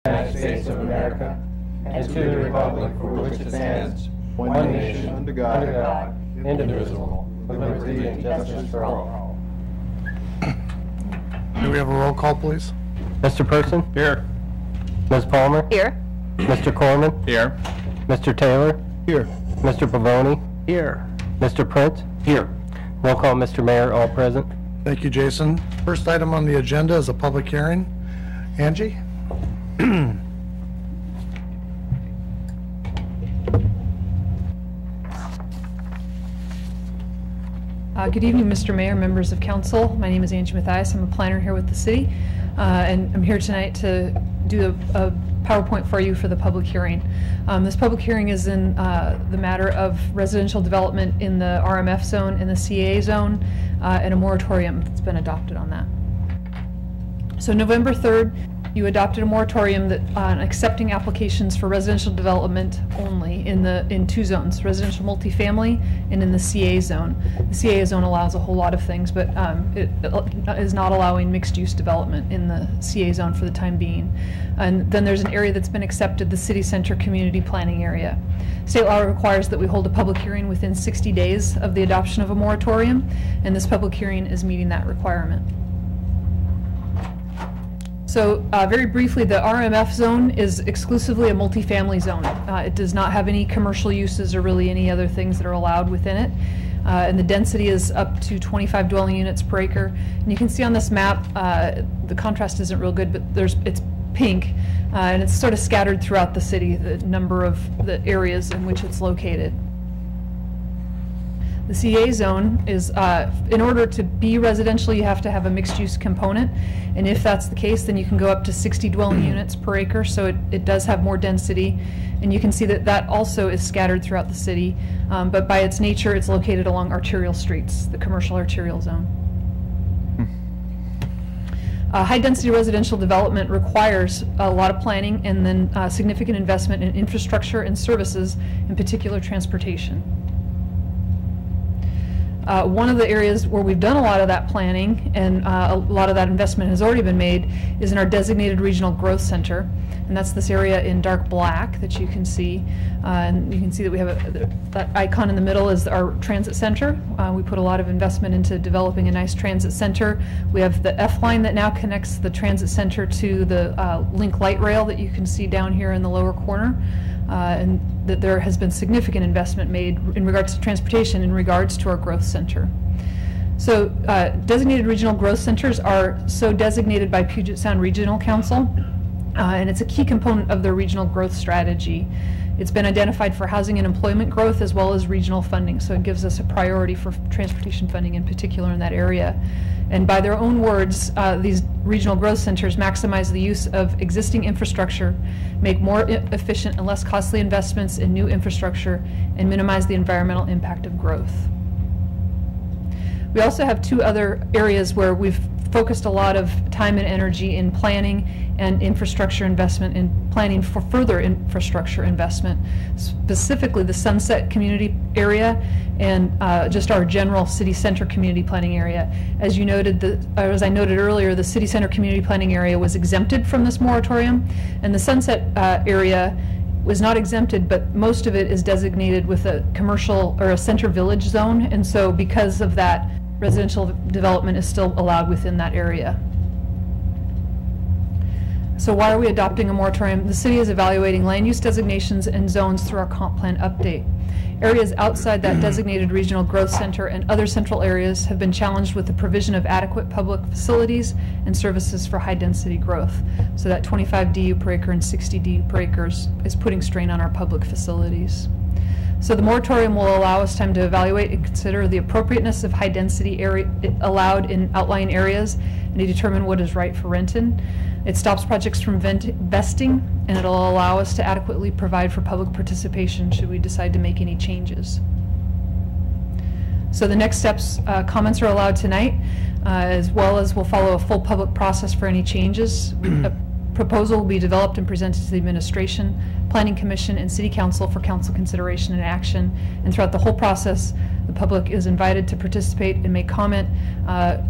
United States of America, and to the republic for which it stands, one nation, under God, indivisible, with liberty and justice for all. Do we have a roll call, please? Mr. Person? Here. Ms. Palmer? Here. Mr. Corman? Here. Mr. Taylor? Here. Mr. Pavoni? Here. Mr. Prince? Here. Roll call, Mr. Mayor, all present. Thank you, Jason. First item on the agenda is a public hearing. Angie? Good evening, Mr. Mayor, members of council. My name is Angie Mathias. I'm a planner here with the city, and I'm here tonight to do a PowerPoint for you for the public hearing. This public hearing is in the matter of residential development in the RMF zone and the CA zone, and a moratorium that's been adopted on that. So November 3rd, you adopted a moratorium that on accepting applications for residential development only in two zones, residential multifamily and in the CA zone. The CA zone allows a whole lot of things, but it is not allowing mixed-use development in the CA zone for the time being. And then there's an area that's been accepted, the city center community planning area. State law requires that we hold a public hearing within 60 days of the adoption of a moratorium, and this public hearing is meeting that requirement. So very briefly, the RMF zone is exclusively a multifamily zone. It does not have any commercial uses or really any other things that are allowed within it. And the density is up to 25 dwelling units per acre. And you can see on this map, the contrast isn't real good, but it's pink. And it's sort of scattered throughout the city, the number of the areas in which it's located. The CA zone is, in order to be residential, you have to have a mixed-use component, and if that's the case, then you can go up to 60 dwelling units per acre, so it does have more density, and you can see that that also is scattered throughout the city, but by its nature, it's located along arterial streets, the commercial arterial zone. High-density residential development requires a lot of planning and then significant investment in infrastructure and services, in particular transportation. One of the areas where we've done a lot of that planning and a lot of that investment has already been made is in our designated regional growth center, and that's this area in dark black that you can see. And you can see that we have that icon in the middle is our transit center. We put a lot of investment into developing a nice transit center. We have the F line that now connects the transit center to the Link light rail that you can see down here in the lower corner. And that there has been significant investment made in regards to transportation in regards to our growth center. So designated regional growth centers are so designated by Puget Sound Regional Council, and it's a key component of their regional growth strategy. It's been identified for housing and employment growth as well as regional funding, so it gives us a priority for transportation funding in particular in that area. And by their own words, these regional growth centers maximize the use of existing infrastructure, make more efficient and less costly investments in new infrastructure, and minimize the environmental impact of growth. We also have two other areas where we've focused a lot of time and energy in planning and infrastructure investment, in planning for further infrastructure investment, specifically the Sunset community area and just our general city center community planning area. As you noted, as I noted earlier, the city center community planning area was exempted from this moratorium, and the Sunset area was not exempted, but most of it is designated with a commercial or a center village zone, and so because of that, residential development is still allowed within that area. So why are we adopting a moratorium? The city is evaluating land use designations and zones through our comp plan update. Areas outside that designated regional growth center and other central areas have been challenged with the provision of adequate public facilities and services for high density growth. So that 25 DU per acre and 60 DU per acre is putting strain on our public facilities. So the moratorium will allow us time to evaluate and consider the appropriateness of high density area allowed in outlying areas and to determine what is right for Renton. It stops projects from vesting, and it'll allow us to adequately provide for public participation should we decide to make any changes. So the next steps, comments are allowed tonight, as well as we'll follow a full public process for any changes. A proposal will be developed and presented to the administration, Planning Commission, and City Council for council consideration and action. And throughout the whole process, the public is invited to participate and make comment.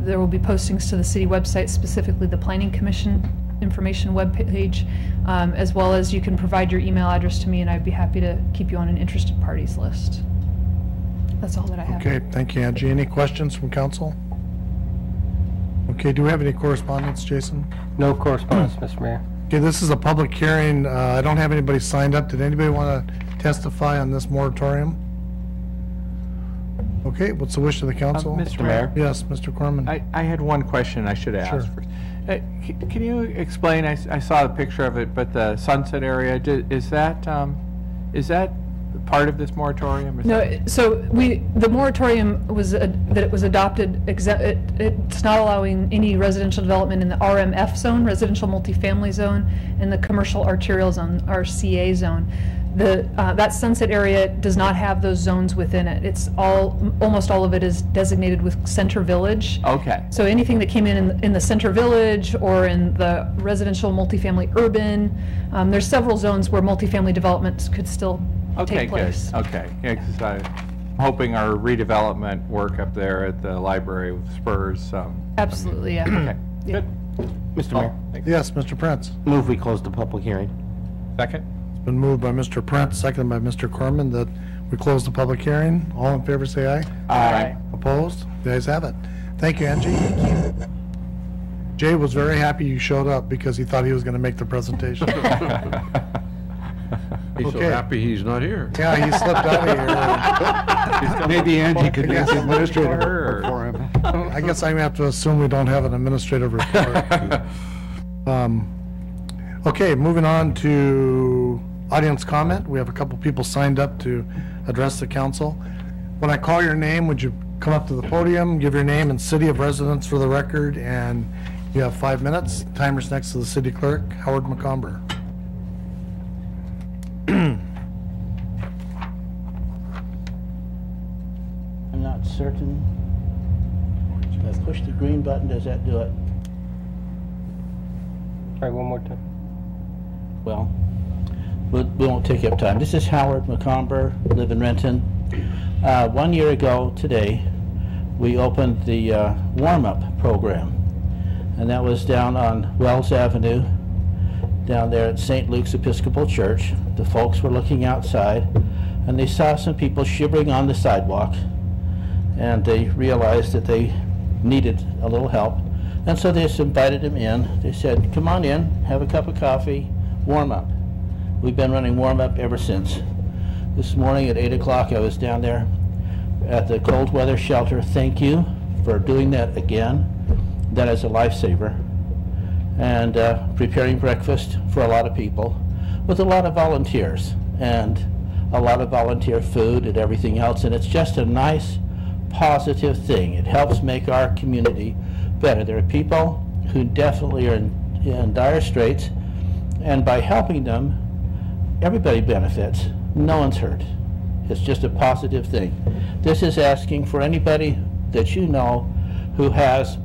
There will be postings to the city website, specifically the Planning Commission information webpage, as well as you can provide your email address to me, and I'd be happy to keep you on an interested parties list. That's all that I have. Okay, thank you, Angie. Any questions from council? Okay, do we have any correspondence, Jason? No correspondence, Mr. Mayor. Okay, this is a public hearing. I don't have anybody signed up. Did anybody want to testify on this moratorium? Okay, what's the wish of the council? Mr. Mayor? Yes, Mr. Corman. I had one question I should have Sure. asked first. Can you explain, I saw the picture of it, but the sunset area, is that part of this moratorium? No, so the moratorium was, that it was adopted, it's not allowing any residential development in the RMF zone, residential multifamily zone, and the commercial arterial zone, RCA zone. That sunset area does not have those zones within it. It's almost all of it is designated with Center Village. Okay. So anything that came in the Center Village or in the residential multifamily urban, there's several zones where multifamily developments could still Okay, take good. place. Okay, yeah, because I'm hoping our redevelopment work up there at the library with Spurs. Absolutely, yeah. Okay, Yeah. good. Mr. Mayor, Thanks. Yes, Mr. Prince. move we close the public hearing. Second? It's been moved by Mr. Prince, seconded by Mr. Corman, that we close the public hearing. All in favor, say aye. Aye. Opposed? The ayes have it. Thank you, Angie. Jay was very happy you showed up because he thought he was going to make the presentation. He's so Okay. happy he's not here. Yeah, he slipped out of here. Maybe Angie could make the administrative report for him. I guess I'm going to have to assume we don't have an administrative report. Okay, moving on to audience comment. We have a couple people signed up to address the council. When I call your name, would you come up to the podium, give your name and city of residence for the record, and you have 5 minutes. Timer's next to the city clerk, Howard McComber. I'm not certain. If I push the green button, does that do it? Try one more time. Well, we won't take up time. This is Howard McComber, live in Renton. 1 year ago today, we opened the warm-up program, and that was down on Wells Avenue, down there at St. Luke's Episcopal Church. The folks were looking outside, and they saw some people shivering on the sidewalk, and they realized that they needed a little help. And so they just invited them in. They said, come on in, have a cup of coffee, warm up. We've been running warm up ever since. This morning at 8 o'clock, I was down there at the cold weather shelter. Thank you for doing that again. That is a lifesaver. And preparing breakfast for a lot of people with a lot of volunteers and a lot of volunteer food and everything else. And it's just a nice, positive thing. It helps make our community better. There are people who definitely are in dire straits, and by helping them, everybody benefits. No one's hurt. It's just a positive thing. This is asking for anybody that you know who has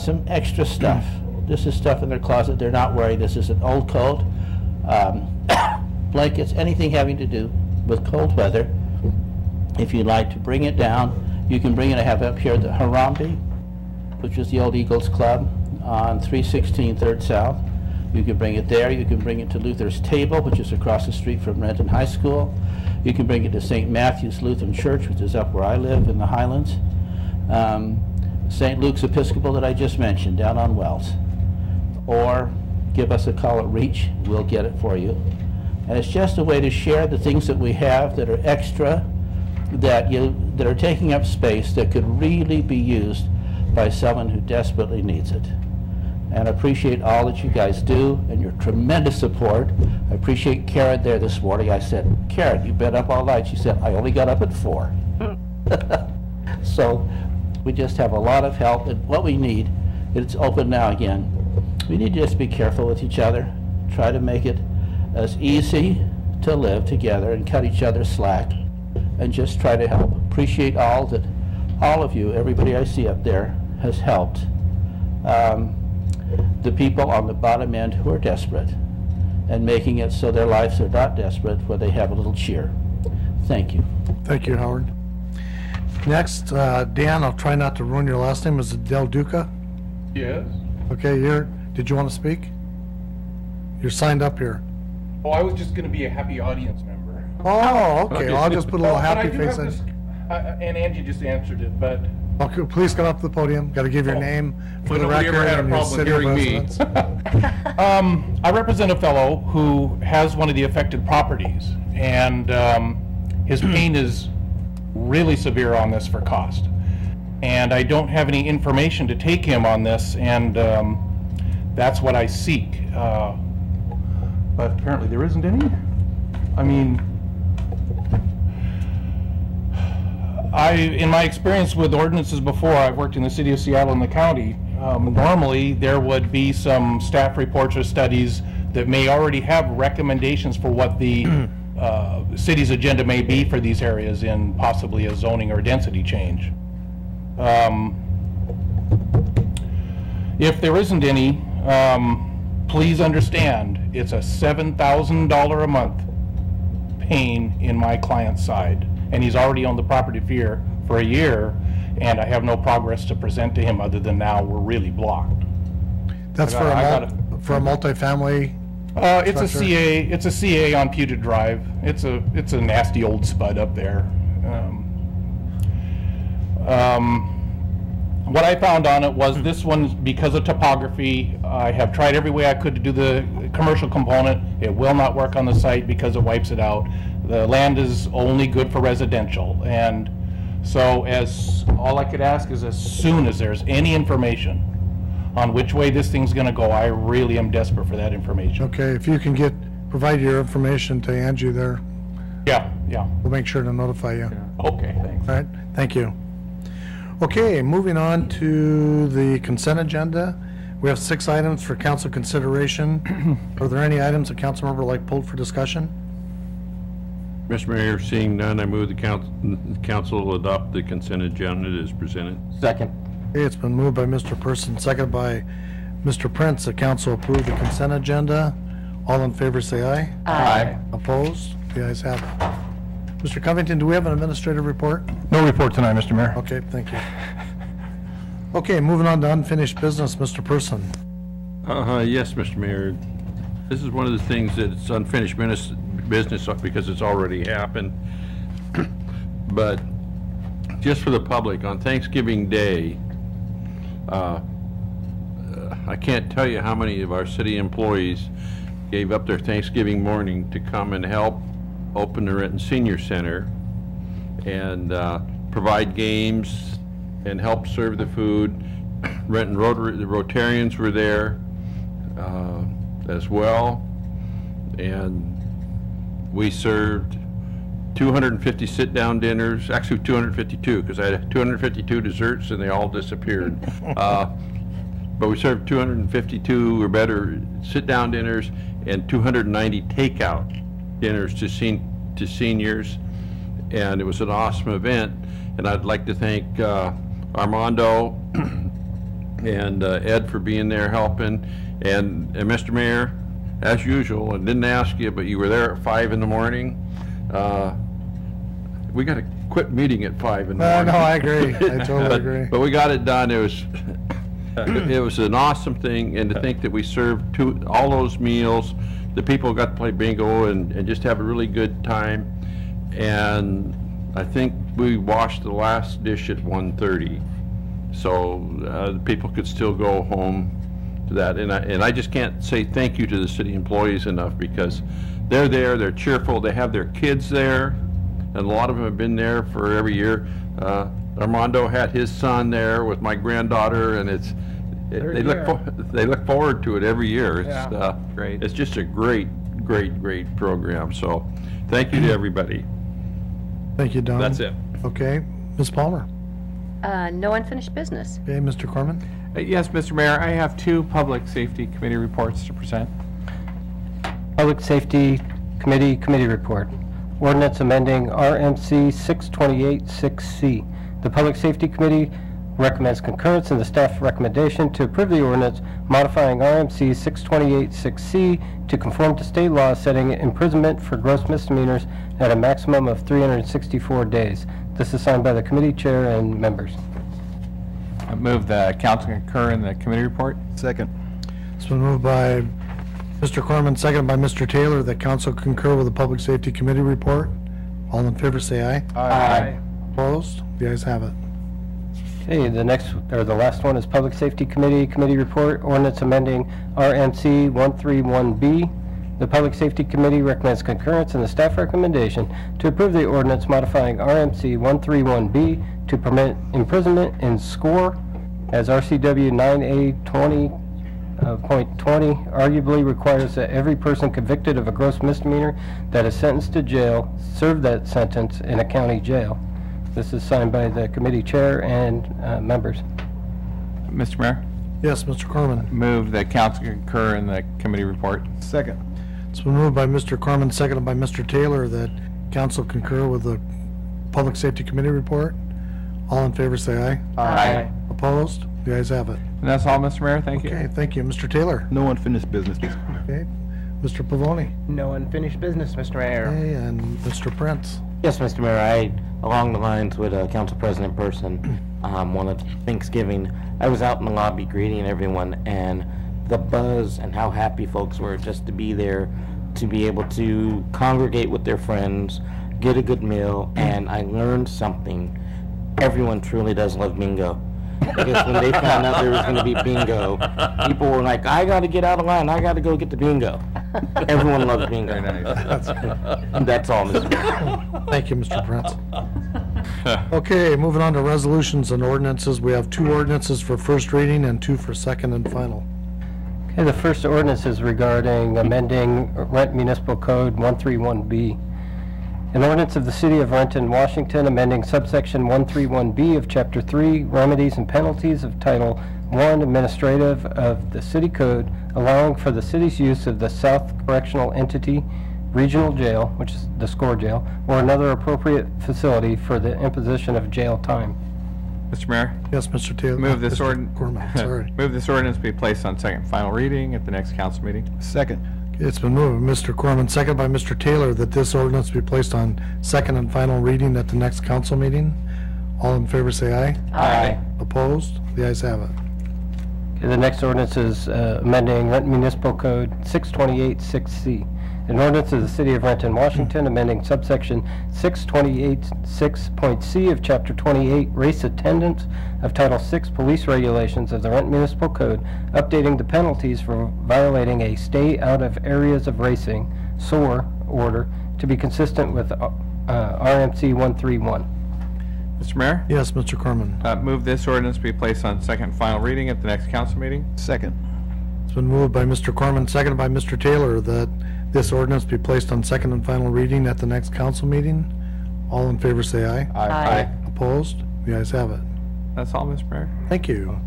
some extra stuff. This is stuff in their closet they're not wearing. This is an old coat, blankets, anything having to do with cold weather. If you'd like to bring it down, you can bring it. I have up here the Harambe, which is the old Eagles Club on 316 3rd South. You can bring it there. You can bring it to Luther's Table, which is across the street from Renton High School. You can bring it to St. Matthew's Lutheran Church, which is up where I live in the Highlands. St. Luke's Episcopal that I just mentioned, down on Wells. Or give us a call at REACH. We'll get it for you. And it's just a way to share the things that we have that are extra, that are taking up space, that could really be used by someone who desperately needs it. And I appreciate all that you guys do and your tremendous support. I appreciate Karen there this morning. I said, Karen, you've been up all night. She said, I only got up at 4. So we just have a lot of help, and what we need, it's open now again. We need to just be careful with each other, try to make it as easy to live together and cut each other slack, and just try to help. Appreciate all of you, everybody I see up there, has helped. The people on the bottom end who are desperate, and making it so their lives are not desperate, where they have a little cheer. Thank you. Thank you, Howard. Next, Dan, I'll try not to ruin your last name. Is it Del Duca? Yes. Okay, did you want to speak? You're signed up here. Oh, I was just gonna be a happy audience member. Oh, okay, well, I'll just put a little But I happy do face have in. this- and Angie just answered it, but Okay, please come up to the podium. Got to give your Oh. name for Well, the nobody record ever had a and your problem with city of hearing me. residence. I represent a fellow who has one of the affected properties, and his pain is really severe on this for cost. And I don't have any information to take him on this, and that's what I seek. But apparently there isn't any. I mean, in my experience with ordinances before, I've worked in the city of Seattle and the county. Normally, there would be some staff reports or studies that may already have recommendations for what the city's agenda may be for these areas in possibly a zoning or density change. If there isn't any, please understand, it's a $7,000 a month pain in my client's side. And he's already owned the property for a year, and I have no progress to present to him other than now we're really blocked. That's I for got for a multifamily. It's a Structure. CA. It's a CA on Puget Drive. It's a nasty old spud up there. What I found on it was this one, because of topography, I have tried every way I could to do the commercial component. It will not work on the site because it wipes it out. The land is only good for residential, and so all I could ask is as soon as there's any information on which way this thing's gonna go, I really am desperate for that information. Okay, if you can provide your information to Angie there, Yeah, we'll make sure to notify you. okay, thanks. All right, thank you. Okay, moving on to the consent agenda. We have 6 items for council consideration. Are there any items a council member would like pulled for discussion? Mr. Mayor, seeing none, I move the council will adopt the consent agenda as presented. Second. Okay, it's been moved by Mr. Person, seconded by Mr. Prince, that council approve the consent agenda. All in favor say aye. Aye. Opposed? The ayes have it. Mr. Covington, do we have an administrative report? No report tonight, Mr. Mayor. Okay, thank you. Okay, moving on to unfinished business, Mr. Person. Yes, Mr. Mayor. This is one of the things that's unfinished business because it's already happened. But just for the public, on Thanksgiving Day, I can't tell you how many of our city employees gave up their Thanksgiving morning to come and help open the Renton Senior Center and provide games and help serve the food. Renton Rotary, the Rotarians were there as well, and we served 250 sit-down dinners, actually 252, because I had 252 desserts and they all disappeared. But we served 252 or better sit-down dinners and 290 takeout dinners to seniors, and it was an awesome event. And I'd like to thank Armando and Ed for being there helping, and Mr. Mayor, as usual, and didn't ask you, but you were there at 5 in the morning. We got to quit meeting at 5 in the morning. No, I agree. I totally agree. But we got it done. It was it was an awesome thing, and to think that we served all those meals, the people got to play bingo and just have a really good time. And I think we washed the last dish at 1:30, so the people could still go home to that. And I just can't say thank you to the city employees enough, because they're there, they're cheerful, they have their kids there, and a lot of them have been there for every year. Armando had his son there with my granddaughter, and they look forward to it every year. It's great. It's just a great program. So thank you to everybody. Thank you, Don. That's it. Okay, Ms. Palmer. No unfinished business. Okay, Mr. Corman. Yes, Mr. Mayor, I have 2 Public Safety Committee reports to present. Public Safety Committee report. Ordinance amending RMC 628-6C. The Public Safety Committee recommends concurrence in the staff recommendation to approve the ordinance modifying RMC 628-6C to conform to state law setting imprisonment for gross misdemeanors at a maximum of 364 days. This is signed by the committee chair and members. I move the council concur in the committee report. Second. It's been moved by Mr. Corman, seconded by Mr. Taylor, that council concur with the Public Safety Committee report. All in favor, say aye. Aye. Opposed? The ayes have it. Okay, the last one is Public Safety Committee report, ordinance amending RMC 131B. The Public Safety Committee recommends concurrence in the staff recommendation to approve the ordinance modifying RMC 131B to permit imprisonment in score as RCW 9A20.20 arguably requires that every person convicted of a gross misdemeanor that is sentenced to jail serve that sentence in a county jail. This is signed by the committee chair and members. Mr. Mayor, Yes, Mr. Corman. move that council concur in the committee report. Second. It's been moved by Mr. Corman, seconded by Mr. Taylor, that council concur with the Public Safety Committee report. All in favor, say aye. Aye. Opposed? The ayes have it. And that's all, Mr. Mayor, thank you. Okay, thank you. Mr. Taylor? No unfinished business. Okay. Mr. Pavoni? No unfinished business, Mr. Mayor. Okay, and Mr. Prince? Yes, Mr. Mayor, along the lines with Council President Person, one of Thanksgiving, I was out in the lobby greeting everyone, and the buzz and how happy folks were just to be there, to be able to congregate with their friends, get a good meal, and I learned something. Everyone truly does love bingo. Because when they found out there was going to be bingo, people were like, I got to get out of line. I got to go get the bingo. Everyone loves bingo. Very nice. That's all, Mr. Mayor. Thank you, Mr. Prince. Okay, moving on to resolutions and ordinances. We have 2 ordinances for first reading and 2 for second and final. Okay, the first ordinance is regarding amending Rent Municipal Code 131B. An ordinance of the City of Renton, Washington, amending subsection 131B of Chapter 3, Remedies and Penalties of Title 1, Administrative of the City Code, allowing for the city's use of the South Correctional Entity Regional Jail, which is the SCORE Jail, or another appropriate facility for the imposition of jail time. Mr. Mayor, Yes, Mr. Taylor? move this Mr. Corman, sorry. move this ordinance be placed on second and final reading at the next council meeting. Second. It's been moved by Mr. Corman, seconded by Mr. Taylor, that this ordinance be placed on second and final reading at the next council meeting. All in favor, say aye. Aye. Opposed? The ayes have it. Okay, the next ordinance is amending Renton Municipal Code 628-6C. An ordinance of the City of Renton, Washington, amending subsection 628.6.c of Chapter 28, Race Attendance of Title 6, Police Regulations of the Renton Municipal Code, updating the penalties for violating a Stay Out of Areas of Racing, SOAR, order to be consistent with RMC 131. Mr. Mayor, Yes, Mr. Corman. move this ordinance be placed on second and final reading at the next council meeting. Second. It's been moved by Mr. Corman, seconded by Mr. Taylor, that this ordinance be placed on second and final reading at the next council meeting. All in favor, say aye. Aye. Opposed? The ayes have it. That's all, Mr. Mayor. Thank you.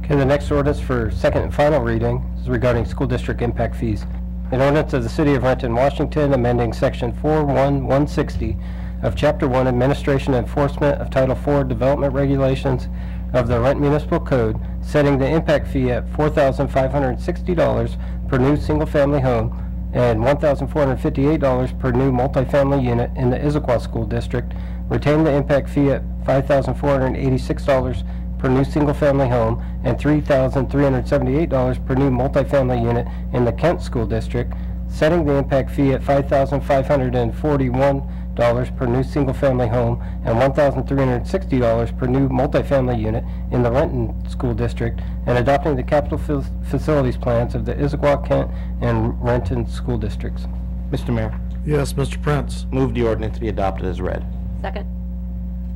Okay, the next ordinance for second and final reading is regarding school district impact fees. An ordinance of the City of Renton, Washington, amending Section 41160 of Chapter 1, Administration and Enforcement of Title 4 Development Regulations of the Renton Municipal Code, setting the impact fee at $4,560 per new single-family home and $1,458 per new multifamily unit in the Issaquah School District, retain the impact fee at $5,486 per new single-family home and $3,378 per new multifamily unit in the Kent School District, setting the impact fee at $5,541 per new single-family home and $1,360 per new multifamily unit in the Renton School District, and adopting the capital facilities plans of the Issaquah, Kent, and Renton School Districts. Mr. Mayor, Yes, Mr. Prince. move the ordinance be adopted as read. Second.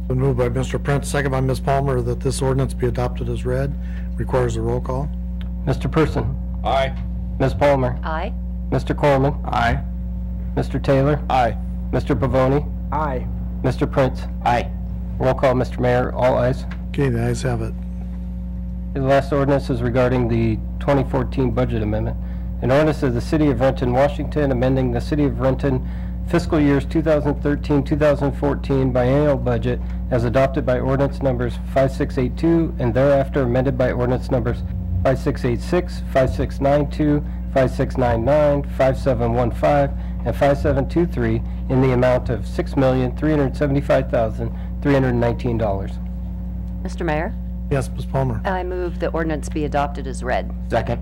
Been moved by Mr. Prince, seconded by Ms. Palmer, that this ordinance be adopted as read. Requires a roll call. Mr. Person. Aye. Ms. Palmer. Aye. Mr. Corman. Aye. Mr. Taylor. Aye. Mr. Pavoni. Aye. Mr. Prince. Aye. Roll call, Mr. Mayor. All ayes. Okay, the ayes have it. The last ordinance is regarding the 2014 budget amendment. An ordinance of the City of Renton, Washington, amending the City of Renton fiscal years 2013-2014 biennial budget as adopted by ordinance numbers 5682 and thereafter amended by ordinance numbers 5686, 5692, 5699, 5715, and 5723 in the amount of $6,375,319. Mr. Mayor, Yes, Ms. Palmer. I move the ordinance be adopted as read. Second.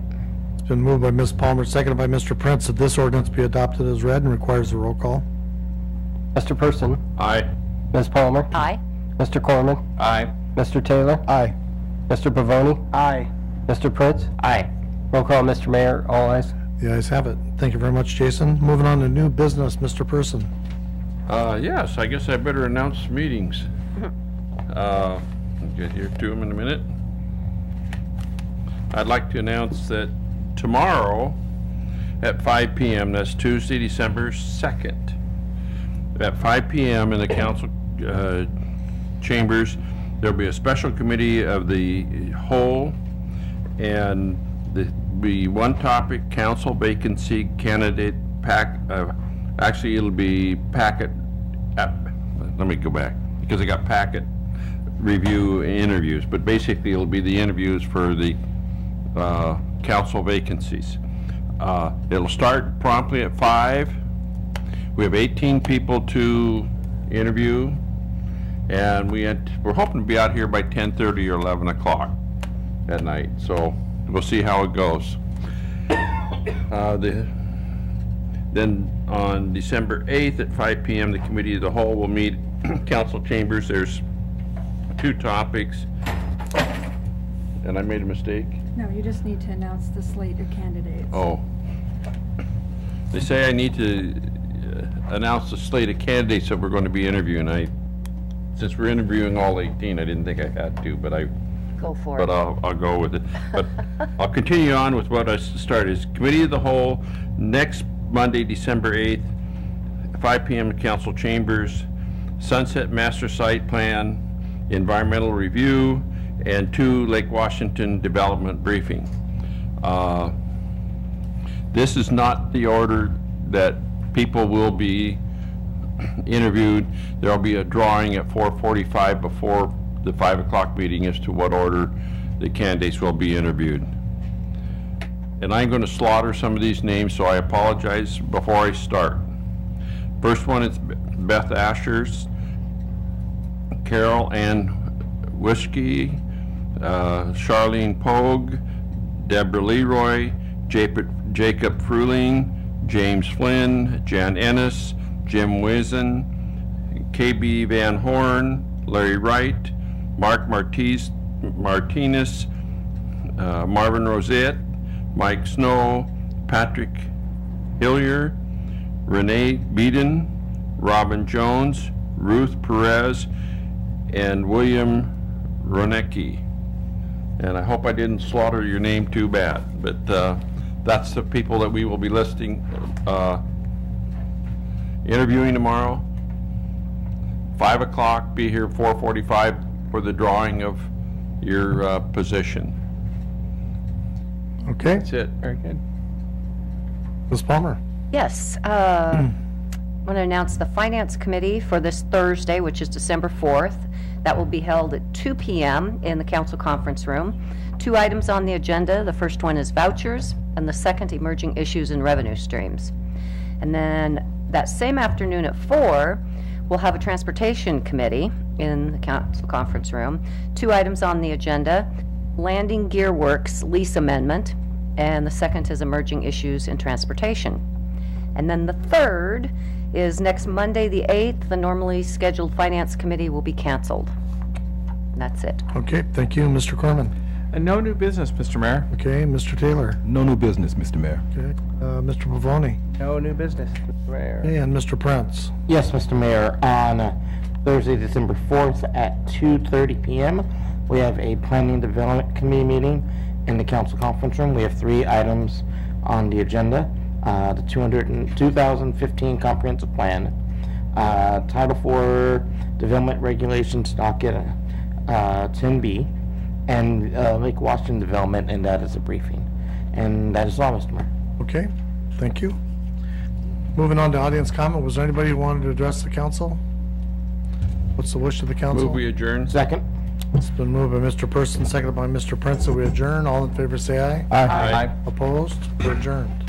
It's It's been moved by Ms. Palmer, seconded by Mr. Prince, that this ordinance be adopted as read and requires a roll call. Mr. Person? Aye. Ms. Palmer? Aye. Mr. Corman? Aye. Mr. Taylor? Aye. Mr. Pavoni? Aye. Mr. Prince? Aye. Roll call, Mr. Mayor, all ayes. The ayes have it. Thank you very much, Jason. Moving on to new business, Mr. Person. Yes, I guess I better announce meetings. I'll get here to them in a minute. I'd like to announce that tomorrow at 5 p.m., that's Tuesday, December 2nd, at 5 p.m. in the council chambers, there'll be a special committee of the whole, and there'll be one topic, council vacancy candidate pack. Actually, it'll be packet. Let me go back because I got packet review interviews, but basically it'll be the interviews for the council vacancies. It'll start promptly at 5. We have 18 people to interview, and we're hoping to be out here by 10:30 or 11 o'clock at night. So we'll see how it goes. Then on December 8th at 5 p.m., the Committee of the Whole will meet council chambers. There's 2 topics, and I made a mistake. No, you just need to announce the slate of candidates. Oh. They say I need to announce the slate of candidates that we're going to be interviewing. Since we're interviewing all 18, I didn't think I had to, but Go for it. I'll go with it. But I'll continue on with what I started. Is Committee of the Whole next Monday, December 8th, 5 p.m. in council chambers, Sunset Master Site Plan, Environmental Review, and 2 Lake Washington Development Briefing. This is not the order that people will be interviewed. There'll be a drawing at 4:45 before the 5 o'clock meeting as to what order the candidates will be interviewed. And I'm going to slaughter some of these names, so I apologize before I start. First one is Beth Ashers, Carol Ann Whiskey, Charlene Pogue, Deborah Leroy, Jacob Fruling, James Flynn, Jan Ennis, Jim Wizen, KB Van Horn, Larry Wright, Mark Martinez, Marvin Rosette, Mike Snow, Patrick Hillier, Renee Beeden, Robin Jones, Ruth Perez, and William Ronecki. And I hope I didn't slaughter your name too bad, but that's the people that we will be listing, interviewing tomorrow. 5 o'clock, be here 4:45 for the drawing of your position. Okay. That's it. Very good. Ms. Palmer. Yes, I want to announce the Finance Committee for this Thursday, which is December 4th. That will be held at 2 p.m. in the council conference room. 2 items on the agenda. The first one is vouchers, and the second, emerging issues and revenue streams. And then that same afternoon at 4, we'll have a transportation committee in the council conference room. 2 items on the agenda, Landing Gear Works lease amendment, and the second is emerging issues in transportation. And then the third is next Monday, the 8th, the normally scheduled finance committee will be canceled. And that's it. Okay, thank you. Mr. Corman. And no new business, Mr. Mayor. Okay, Mr. Taylor. No new business, Mr. Mayor. Okay, Mr. Pavoni. No new business, Mr. Mayor. Okay, and Mr. Prince. Yes, Mr. Mayor. On Thursday, December 4th at 2:30 p.m., we have a Planning Development Committee meeting in the council conference room. We have 3 items on the agenda. The 2015 Comprehensive Plan, Title IV Development Regulations Docket 10B, and Lake Washington Development, and that is a briefing. And that is all, Mr. Mayor. Okay, thank you. Moving on to audience comment. Was there anybody who wanted to address the council? What's the wish of the council? Move we adjourn. Second. It's been moved by Mr. Person, seconded by Mr. Prince, that we adjourn. All in favor say aye. Aye. Opposed? We're adjourned.